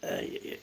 آي-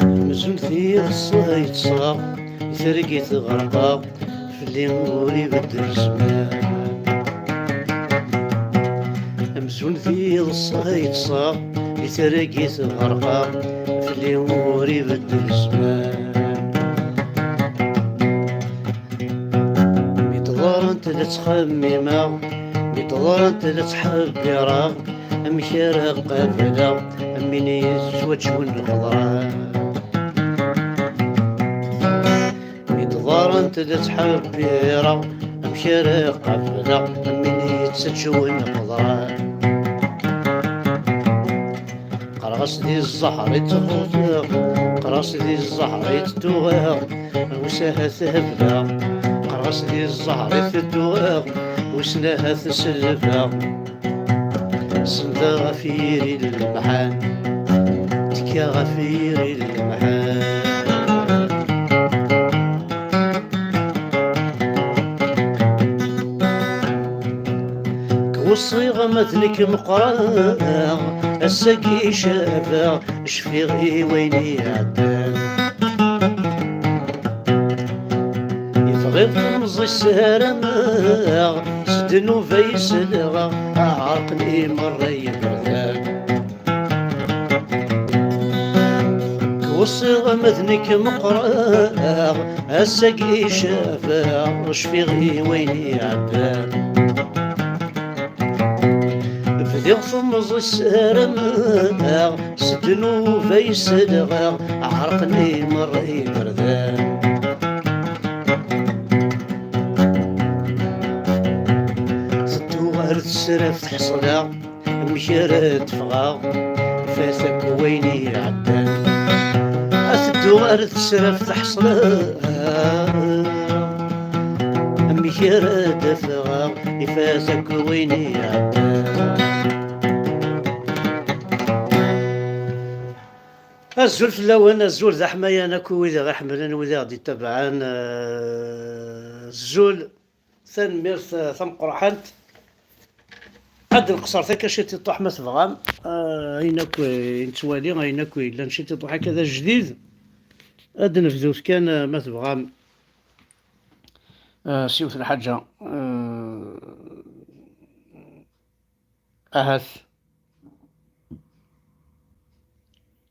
مزنتي الصيد صار يسرقيت غرقا في اللي نوري بدل الزمان. مزنتي الصيد صار يسرقيت غرقا في اللي نوري بدل الزمان. ميتظهر انت لا تخممها، ميتظهر انت لا تحبيرها، امشي قابلة امين يسوى والخضرا. ميتظهر انت لا تحبيرها، امشي قابلة امين يتسجل والخضرا. قراص دي الزهر يتغوث، قراص دي الزهر يتدوغ وساها ثهبلة. قراص دي الزهر يتدوغ وسناها تسلفها. سندا غفيري المحان تكيا غفيري المحان. والصيغة مثلك مقرا السقي شافا شفيغي ويني عدان. يتغيب تمزي السهرة سدنو فيسلغا عرقني مرة يبردان. والصيغة مثلك مقرا السقي شافا شفيغي ويني عدان. يغصمز السرماغ سدنو فيسدغا عرقني مري بردان. ستو غير تسرف تحصلا مشارات فغا فاتك ويني عدان. ستو غير تسرف تحصلا مشارات فغا فاتك ويني عدان. الزول في اللون الزول ذا حماية انا كويدا غا حملان وذا غادي تبعان. الزول ثان ميرث ثم قرحانت عاد القصر ثاك شي تطوح ما تبغام. اين كوي نتوالي اين كوي لا نشي تطوح هكذا جديد اد نفذوت كان ما تبغام. سيوت الحاجة اهاث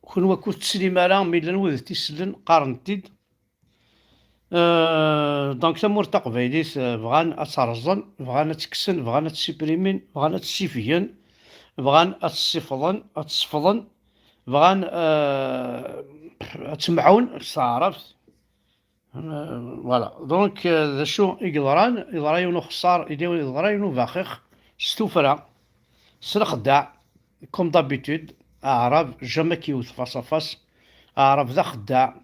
كون وكنت تسليم على ميلان وذ تيسلن قارنتيد. دونك تمور تقبايليت بغان اترزن بغان تكسن بغان تسيبريمين بغان تسيفيان بغان تصفضن تصفضن بغان تسمعون تعرفت. فوالا دونك ذا شو يضران خسار يضران باخخ ستوفرا سلخداع كوم دابيتود اعراب جاما كيوت فاس فاس. اعراب ذا خداع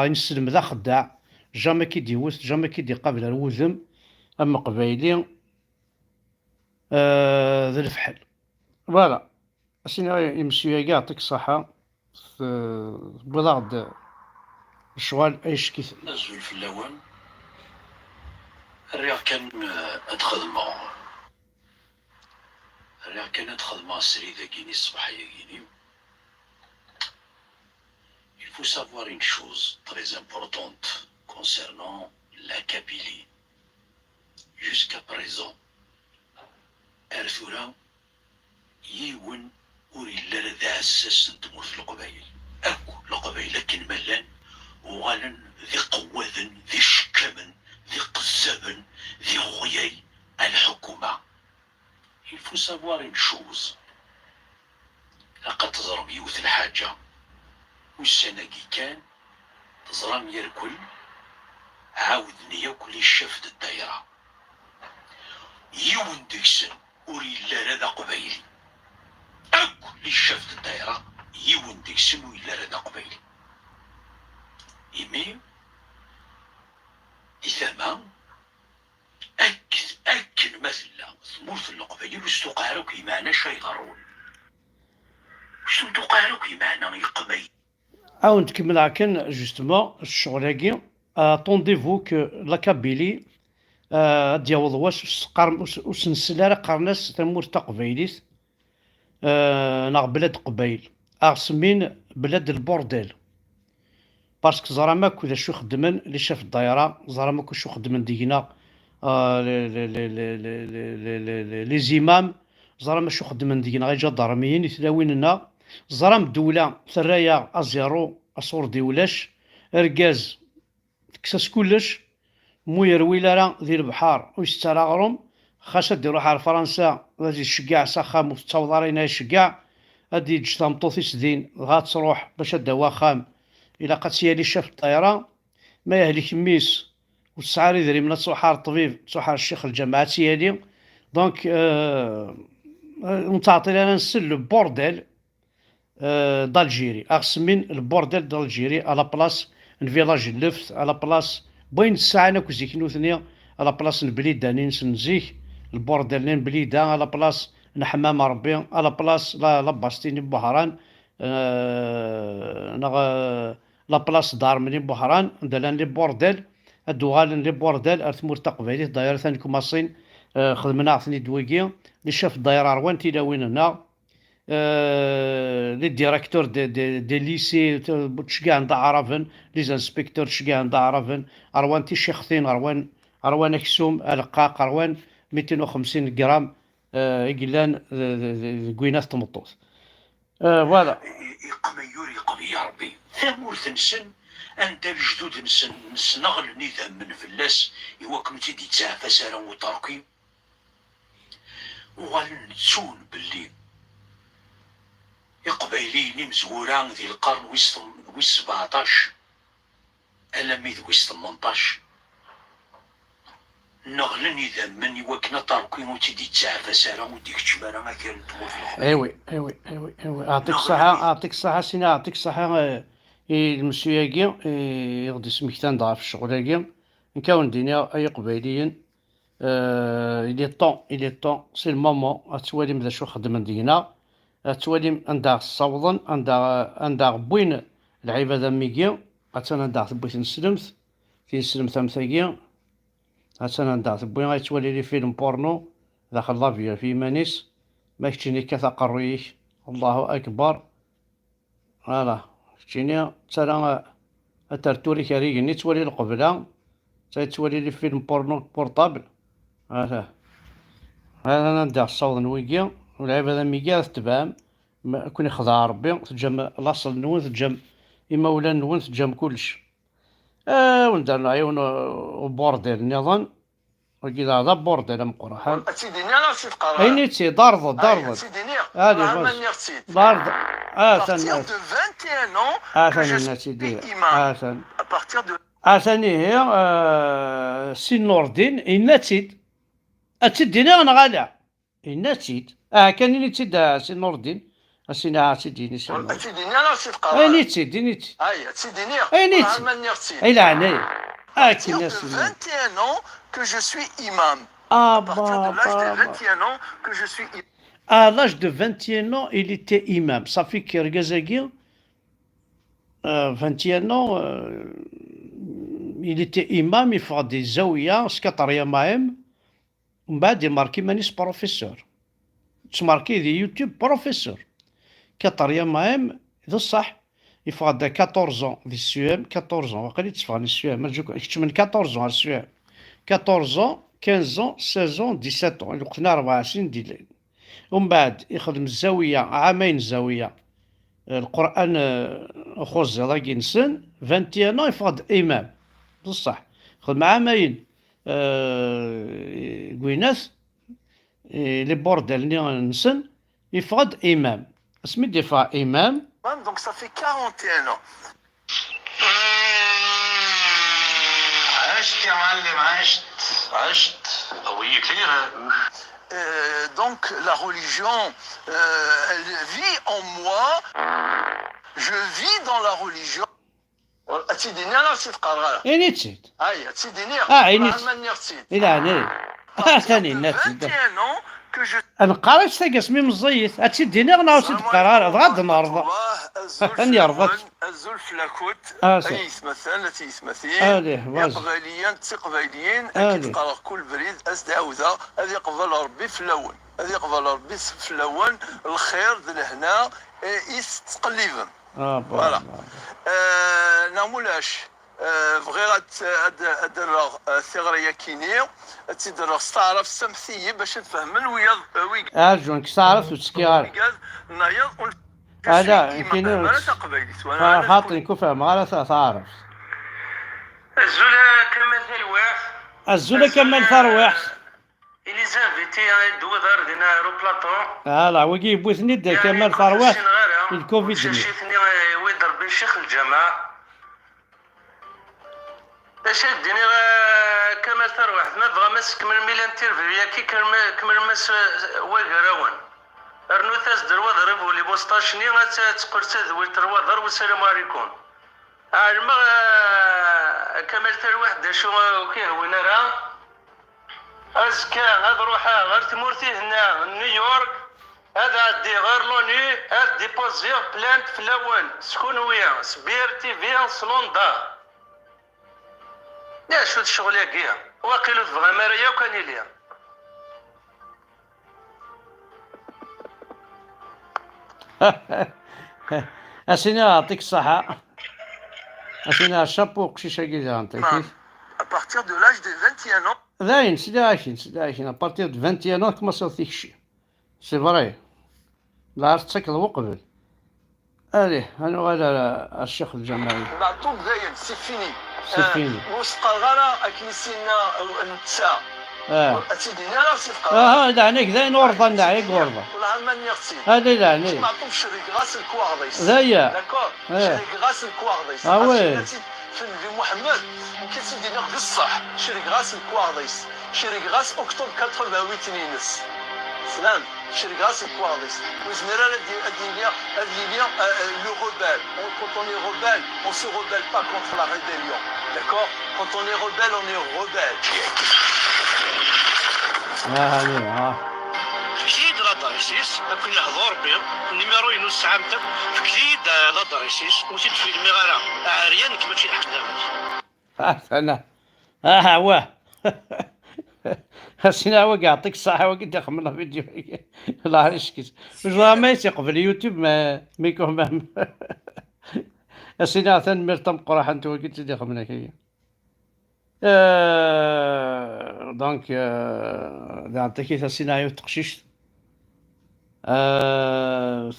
نسلم ذا خداع جاما كي ديوث جاما كي دي قبل الوذم. اما قبايلي ذا الفحل. فوالا اسينا يمشي يعطيك الصحة بضغط الشغال ايش كيف نزول في اللون الرياض كان ادخدمو الرياض كان ادخدمو السريدة كيني الصباحية كيني. Il faut savoir une chose très importante concernant la Kabylie. Jusqu'à présent, أرثورا يون وري لرد عساس تمر في القبائل أكو القبائل لكن ملان وغالا une chose. لقد تزرم يوث الحاجة والسناقي كان تزرم يركل عاودني ياكل الشفت الدايرة يون ديكسن وري لا قبيلي أكل الشفت الدايرة يون ديكسن ولا لا قبيلي إيمي إثما أكل مثلا ثمورث القبيلي وستقارو كي معنى شي غرون شنو تقارو كي معنى يقبيل عاود نكمل هاكن جوستومون الشغل اتونديفو كو لا كابيلي دياوض واش وسنسلارة قرناس تمور تقبيليت ناغ بلاد قبيل اغسمين بلاد البورديل باسكو زراماك ولا شو خدمن اللي شاف الدايرة زراماك شو خدمن دينا لي زيمام زرام شو خدمن دينا غير جدارميين يتلاويننا زرام الدولة ثرايا ازيرو اصور ديولاش ركاز تكساس كلش مو يروي لا ذي البحار ويسترى غروم خاصة ديرو حار فرنسا غادي الشقاع ساخام وتتصوضرين الشقاع غادي تجي تمطوطيس دين غاتروح باش دا واخام إلا قد سيالي شاف الطيارة ما يهلك ميس وتسعار يدري من تصوحار الطبيب تصوحار الشيخ الجماعة سيالي دونك نتعطي لنا نسل البورديل دالجيري أغسمين البورديل دالجيري على بلاص الفيلاج اللفت على بلاص بين الساعة ناكوزيك نوثنيا على بلاص البليدة نزيك البورديل بليدة على بلاص نحمام ربي على بلاص لا باستيني بوهران لا بلاص دار مني بوهران دالان لي بورديل الدوغال لي بورديل ارثمور تقبيلي دايره ثاني كوماسين خدمنا عثني دويكي لي شاف الدايره روان تيلاوين هنا لي ديريكتور دي ليسي تشكا عند عرفن لي زانسبكتور تشكا عند عرفن روان تي شيخثين روان اكسوم القاق روان 250 غرام يقلان كوينات تمطوط فوالا يقميوري قبي يا ربي ثامورث نسن انت الجدود نسنغل نظام من فلاس يواكم تيدي تسعفى سارا وطارقي وغنتسون باللي يقبيليني مزوران ذي القرن ويس 17 ألمي ويس 18 نغلن إذا من يوكنا طارقين وتيدي تسعفى سارا وديك تشمارا ما كان تموت في ايوي أعطيك الصحة سينا أعطيك الصحة المسياكي يغدي سمكتان ضعف الشغلاكي نكاون دينا أي قبيليين إلي طون سي المومون أتوالي مذا شو خدمن دينا أتوالي عندها الصوضن عندها بوين العبادة ميكي أتانا عندها بوين نسلمت في نسلمت أمثاكي أتانا عندها بوين غيتوالي لي فيلم بورنو داخل لافيا في مانيس ما كتشيني كثا قرويك الله أكبر فوالا كتشيني ترى أترتوري كاريكني توالي القبلة تولي لي فيلم بورنو بورطابل هذا أنا ندير الصوت نويكي والعبادة ميكي تتبعم كون يخضع ربي تجم لاصل نون تجم إمولا نون تجم كلش وندير نعيون بورديل النظام وكي هذا بورديل مقرحان سيدي انا سيد قرار أي نيتي ضربت سيدي هادي بس ضرب ثاني de 21 ans que je suis imam à partir de ثاني هي سي نور الدين إناتيد أتديني أنا غالع إناتيد كان نيتيد سي نور الدين أسينا سيديني سي نور سيدي انا سيد قرار أي نيتيد اي سيدي أي نيتيد أي لعني partir de 21 ans que je suis imam. À partir de l'âge de 21 ans que je suis imam. À l'âge de 21 ans, il était imam. Ça fait que Regazagui, 21 ans, il était imam, il fait des zaouïas, Skataria Mahem. بعد يماركي مانيس بروفيسور تماركي دي يوتيوب بروفيسور كاتريا ماهم ذا الصح يفغد 14 دي السوام 14 وقال يتفغني السوام مرجوك كنت من 14 السوام 14 15 16 17 وقتنا 4 سنين ديال ومن بعد يخدم الزاويه عامين زاويه القران خوز ضاكي نسن 21 يفغد امام بصح خدم عامين كويناث لي بورديل نسن يفقد إمام اسمي ديفا إمام. Donc ça fait 41 ans. عشت يا معلم عشت قوية كثير. Donc la religion, elle vit en moi. Je vis dans la religion. تسيديني انا نسيت قرار. إني تسيت. هيا تسيديني. إني تسيت. إلا أنا. ثاني نفس. أنا قرأت تاقي اسمي مزيت. أتسيديني أنا نسيت قرار غاد نرضى. أني رضت. الزلف لاكوت. أي مثلا تيثمثين. يقبليين تقبليين. أكيد قرأ كل بريد أستعوذة. هذه قبل ربي في اللون. هذه قبل ربي في اللون الخير ذي لهنا يستقلبهم. فوالا. نعمولاش. بغيت ادير ثغريه كينيه تيدير استعرف السمثيه باش نفهم ويا ارجونك تعرف وتسكيار هذا كاين خاطري كفهم غير تعرف الزوله كمال ثروح الزوله كمال ثروح اللي زافيتي دو دار دينا رو بلاطون لا وكي بوثني دا كمال ثروح الكوفيد شفتني ويدر بن شيخ الجامع باش ديني كمال ثروح ما بغا ماسك من ميلان تيرفيا كي كمل ماس واقراون ارنو ثاس دروا ضربوا لي بوستاشني تقول تذوي تروا ضرب والسلام عليكم عالما كمال ثروح دا شو كي هو نرى ازكا هاد روحها غير تمورتي هنا نيويورك هذا عدي غير لوني هاد ديبوزيغ بلانت في الاول شكون ويا سبيرتي فيان سلوندا لا شو الشغل ياكيا واقيلو تبغى ماريا وكان ليا اسيني يعطيك الصحة اسيني الشابو قشيشة كيزا نعطيك ابارتيغ دو لاج دو 21 ans داين سيدي عايشين ابارتيغ دو 21 ans كما صوتيك شي سي فري لا عرفت تسكر وقبل اليه انا غادا الشيخ الجمالي نعطوك داين سي فيني سيفيني وسقى غالا اكنسينا النساء اتيدينا راه سيفقى هذا عنيك ذاين ورضا نعيك ورضا والله ما نيغتي هذا لا عنيك ما عطوش شريك غاس الكواغديس ذايا داكور شريك غاس الكواغديس وي في النبي محمد كتدينا بصح شريك غاس الكواغديس شريك غاس اكتوبر 88 تنينس سلام شريك غاس الكواغديس وزميرا هادي لو rebelle quand on est rebelle on se rebelle pas contre la rébellion d'accord quand on est rebelle on est rebelle كيد لا داريسيس كون يحضر بهم النيميرو ينوس ساعتك كيد لا داريسيس وتيد في المغاره عريان كما تشي الحق انا هو سينا هو يعطيك الصحة وكي تخمنا فيديو الله يشكيك والله ما يثق في اليوتيوب ما يكون سينا ثان مرتم قراح انت وكي تخمنا كي دونك يعطيك سينا تقشيش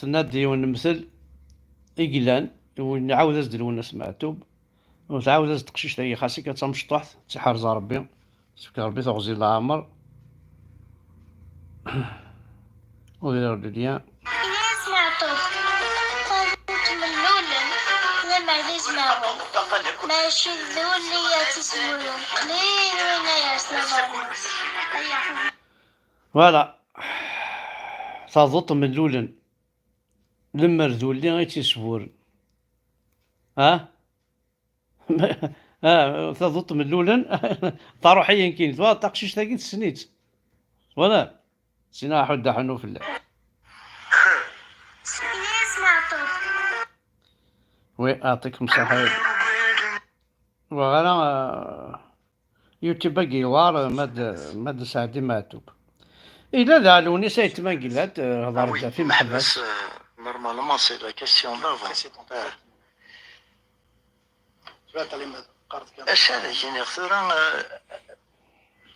سنادي ونمثل إقلان ونعاود أزدل وناس معتوب وتعاود أزد تقشيش تاهي خاصك كتمشطح تحرز ربي سبك ربي تغزي العمر ودير الدنيا سمعتو طابت من لولن لما عزيز معهم ماشي ذولي تسولون قليل وين يا فوالا تضط من لولن لما ذولي غير تيسفور تضط من لولن طاروحيا كاين توا تقشيش تاكي تسنيت ولا سينا حد حنو في الله سمعتو وي اعطيكم صحة وغانا يوتيوب باقي وار ماد ساعتي ماتوب إلا دالوني سايت ما قلت هضرت في محبس نورمالمون سي لا كيسيون دافون اش هذا جيني غثورا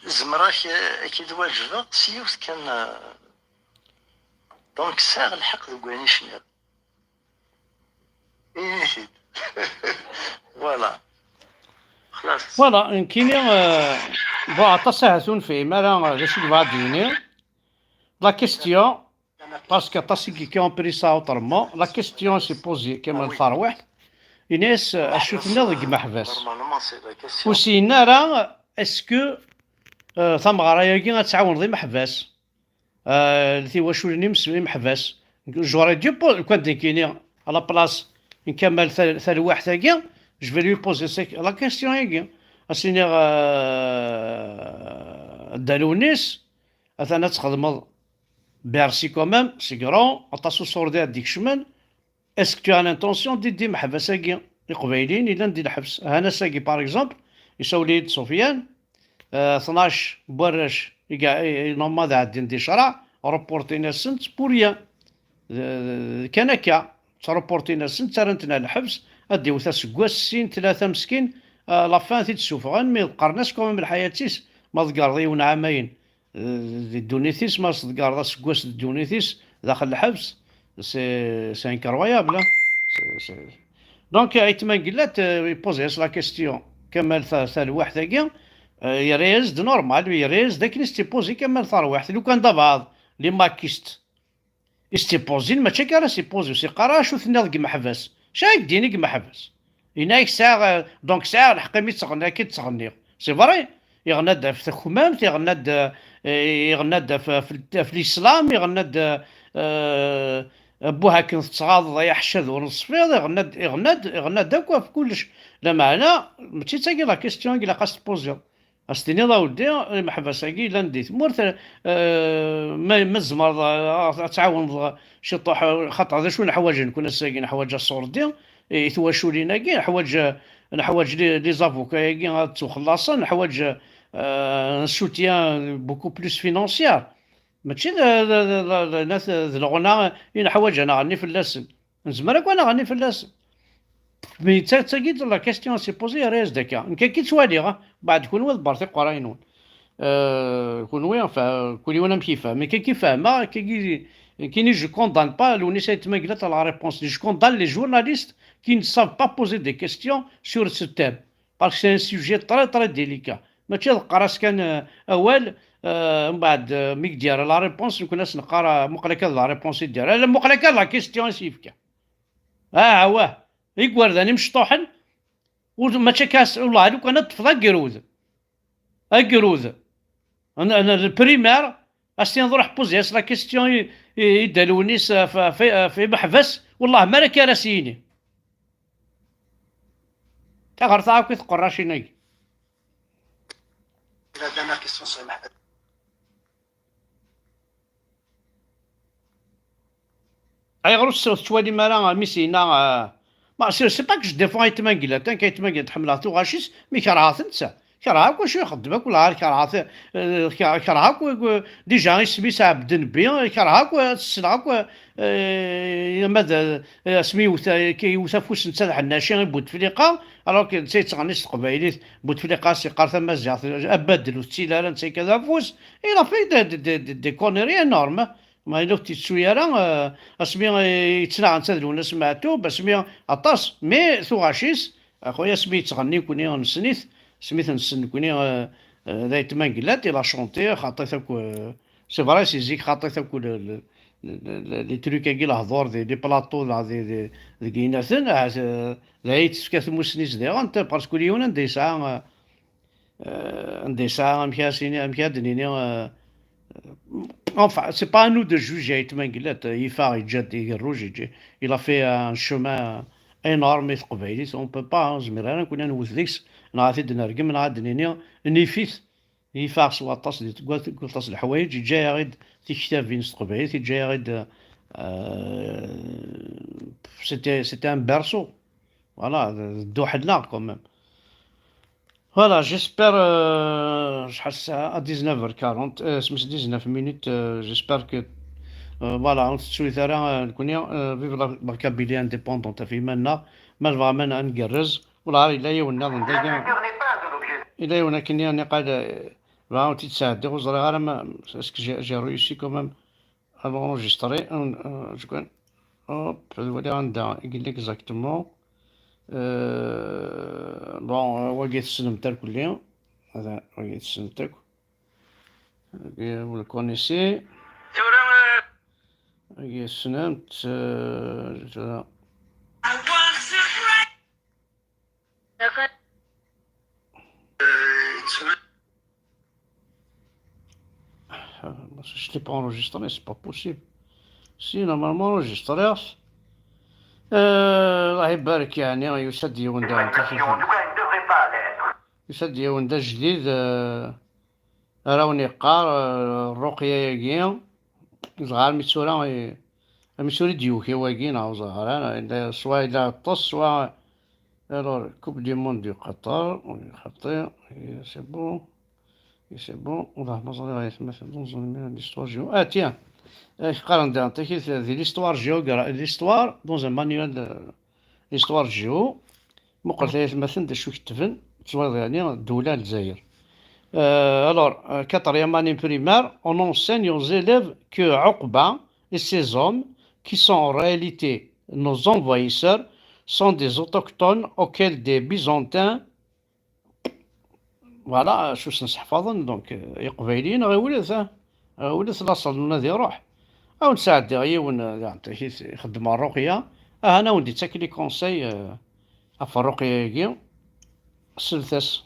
زمراك كي تواجد سيوس كان دونك ساغ الحق ذو كواني شنو نسيت فوالا خلاص فوالا كاين بو عطا ساعتون فيه مالا داكشي اللي بغا ديني La question, parce que تاسكي كي اون بريسا اوترمون، لا كيستيون سي بوزي كما الفروح الناس شفنا ضيق محبس وسينا راه اسكو ثمغرا ياكي غتعاون ضي محبس التي واش نمس محبس جوري دي بو كان كيني على بلاص نكمل ثال واحد تاكي جو في لوي بوزي لا كيستيون ياكي اسيني دالونيس اثنا تخدم بيرسي كومام سي كرون عطاسو صوردي هاديك الشمال اسكو تو ان انتونسيون دي محبس هاكي القبايلين الا ندير الحبس هنا ساكي باغ اكزومبل يسولي سفيان 12 براش نوماد عاد ندير شرع روبورتينا السنت بوريان كان هكا تروبورتينا السنت ترنتنا الحبس اديو سكواس سين 3 مسكين لافان تيتسوفغان مي القرناس كومام الحياتيس ما ذكر عامين دونيثيس ما صدقار سكواس دونيثيس داخل الحبس سي انكرويابل دونك ايتما قلت يبوزيس لا كيستيون كمال ثال واحد ثاقي يريز دو نورمال يريز داك نستي بوزي كمال ثار واحد لو كان دابا لي ماكيست استيبوزي ماشي كرا سيبوزي سي قرا شو ثنا ذك محبس شاك ديني محبس هناك ساعه دونك ساعه الحق مي تغنى كي تغني سي فري يغنى في الخمام يغنى في الاسلام يغنى بوها كنت تصغاض يحشد ونصفيض يغنى داكوا في كلش لا معنى ماشي تاكي لا كيستيون كي خاص تبوزي استني لا ولدي المحبس كي لا نديت مورث ما زمر تعاون شي طوح خاطر هذا شو الحوايج نكون ساكين حوايج الصوردي يتواشوا لينا كي حوايج لي زافوكا كي غتخلصا حوايج سوتيان بوكو بلوس فينونسيير ماشي الناس الغنى ين حوايج انا غني في اللسن نزمر انا غني في اللسن مي تاكيد لا كيستيون سي بوزي ريز داكا كي توالي بعد كون ولد بارتي قراينون كون وين كل وانا مكيفه مي كي فاهمه كي جو كوندان با لوني سيت ما قالت لا ريبونس جو كوندان لي جورناليست qui ne savent pas poser des questions sur ce thème parce que c'est un sujet très délicat ماشي نقرا كان اول من بعد ميك دير لا ريبونس نكون ناس نقرا مقلكه لا ريبونس ديالها لا مقلكه لا كيستيون سيفكا واه يقول ذاني مشطوحن وماشي كاس والله لو كان طفله قروذ انا البريمير اسي نروح بوزيس لا كيستيون يدالوني في محبس والله ما راك راسيني تا غير تعاود كيتقرا شي ناي La dernière question sur les Mahbas. اي غير توالي مرا ميسينا ما سي با كو ديفون ايتما قلت كايتما قلت حملات وغاشيس مي كرهات انت كرهاك واش يخدمك ولا كرهاك ديجا سميت عبد النبي كرهاك تسلعك ماذا سميوت كيوثا فوس انت الحناشي بوتفليقه الوغ كي نسيت تغنيس القبايليت بوتفليقه سي قارث مازال ابدل وتسيلا انت كذا فوس الى في دي كونيري نورمال ما إلا كنتي تسويا راه اسمي يتسنع انت الناس سمعتو باسمي اطاس مي ثوغاشيس اخويا سمي تغني كوني نسنيت سميت نسن كوني ذايت ما قلات لا شونتي خاطيتك سي فري سي زيك خاطيتك لي تروك كي الهضور دي بلاطو دي كيناثن ذايت سكات موسنيس ديغ انت باسكو ليونا ندي ساعه مكاسيني Enfin, c'est pas à nous de juger. Il a fait un chemin énorme. On ne peut pas. On a fait de نرقم نعاد نيفيت يفاق سوا طاس اللي تقول طاس الحوايج جاي غيد تكتاب فين تقبيل جاي غيد c'était un berceau voilà دو حدنا quand même. Voilà, j'espère, شحال الساعة 19h40 سميت 19 minutes j'espère que فوالا تسويت راه نكون فيف لا كابيلي انديبوندون في مالنا ما فغيمون نقرز ولا الا يونا ندير الا يونا كني انا قاعد فا تيتساعد وزري غير ما اسكو جي رويسي كومام انجستري شكون هوب الولي عندها يقول لك اكزاكتومون بون واقيت السلم تاعك كليا هذا واقيت السلم تاعك vous le connaissez ثورة سنمت je l'ai pas enregistré, c'est pas possible. Si normalement enregistré. الله يبارك يعني يسد يوندا يسد يوندا جديد راوني قار الرقية ياكي زغار ميتسورا ميتسوري ديوكي واكي ناو زغار سوا إلا طص سوا الور كوب دي موند دو قطر خطير سي بون سي بون اللهم صل على سيدنا ليستوار جيو تيان قارن نعطيك دي ليستوار ليستوار دون ان مانيوال ليستوار جيو مقرت مثلا دا شو كتبن تصوير يعني الدولة الجزائر alors quatrième année primaire on enseigne aux élèves que Uqba et ses hommes qui sont en réalité nos envahisseurs sont des autochtones auxquels des Byzantins فوالا شو نحفظن دونك قبايليين غير ولات لاصل نادي روح او نساعد عيون يعطيك يخدم الرقيه انا ودي تاكلي كونساي في الرقيه سلثاس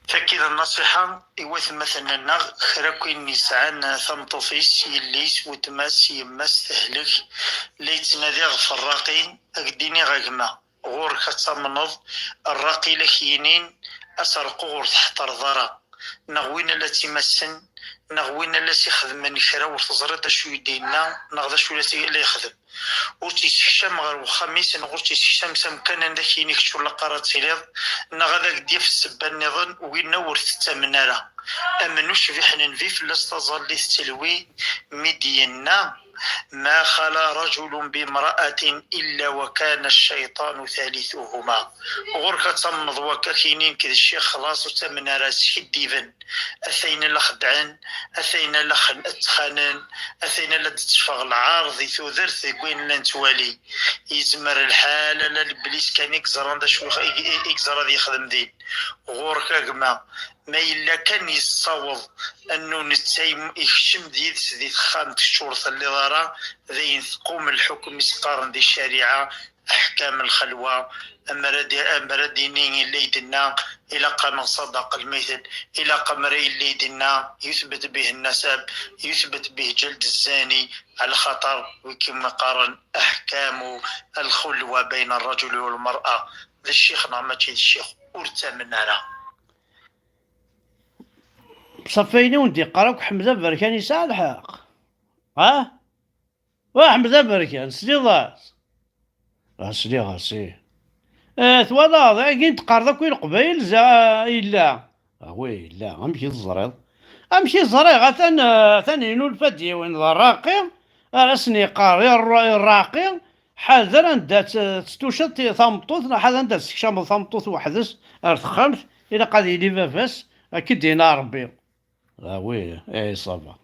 تأكيد النصيحة إيواث مثلا نغ خراكوين نسعان ثمطوفيس يليس وتماس يماس تهلك ليت نادي في الراقي أقديني غاقما غور كتمنض الراقي لكينين أسرقو غور تحت الضرا نغوين التي مسن نغوين التي خدمني كرا وتزرد شو يدينا نغدا شو اللي يخدم وتيسكشام غير وخميس نغور تيسكشام سمكان نداك ينكشو لقارات سيليض نغدا ديال في السبان نظن وين نور تتمنى أمنوش في حنن في فلسطزال لي تلوي مدينا ما خلا رجل بامرأة إلا وكان الشيطان ثالثهما غركة تمض وكاكينين كذا الشيخ خلاص وتمنى راسك الديفن أثين لخدعان أثين لخن أتخانن أثين لتتفغ العارض ثوذرث وين لنتوالي يزمر الحال لا البليس كان يكزر هذا شو يكزر هذا يخدم دين غوركا كما ما إلا كان يصوب أنه نتايم يخشم ديال خانة الشرطة اللي ضرا ذي تقوم الحكم يسقارن دي الشريعة أحكام الخلوة أمر دينين اللي يدنا إلى قام صدق المثل إلى قمري اللي يدنا يثبت به النسب يثبت به جلد الزاني على خطر وكما قارن أحكام الخلوة بين الرجل والمرأة ذا الشيخ نعمتي الشيخ أرتا من هنا صفيني وندي قراك حمزة بركان يسعى الحق حمزة بركان سليضات سليغا سي ثوالا ذاك تقارضك وين قبيل إلا وي لا أمشي الزريض أمشي زريغ ثاني الفدي وين الراقي رسني قاري الراقي حاضر عندها تستوشط ثمطوط حاضر عندها تستكشام ثمطوط وحدث أرثخلف إلا قاد يلي بافاس أكيد دينا ربي وي اي صافا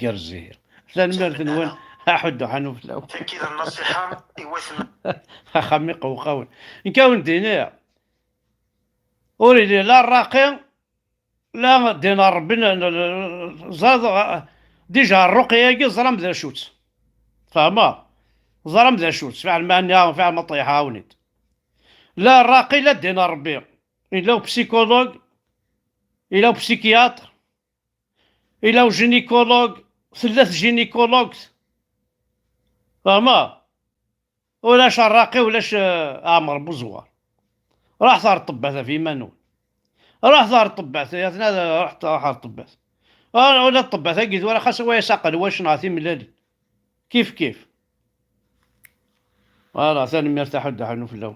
كرزير ثاني مرت نون أحد حنو في الأول تأكيد النصيحة يوثم خمي قوقاون نكون دينار أريد لا الراقي لا دينا ربنا زاد ديجا الرقية زرم ذا شوت فاهمة زرم ذا شوت فعل ما فعل ما طيحة ونيت لا الراقي لا دينا ربي إلا بسيكولوج إلا بسيكياتر إلا جينيكولوج 3 جينيكولوج فاهمة ولاش الراقي ولاش عمر بوزوار راح صار طباثة في منون راح صار طباثة يا ثنا رحت طباثة ولا الطباثة قلت ولا خاص هو يساقل واش نعطي ملالي كيف فوالا ثاني مرتاح ودحنو في اللون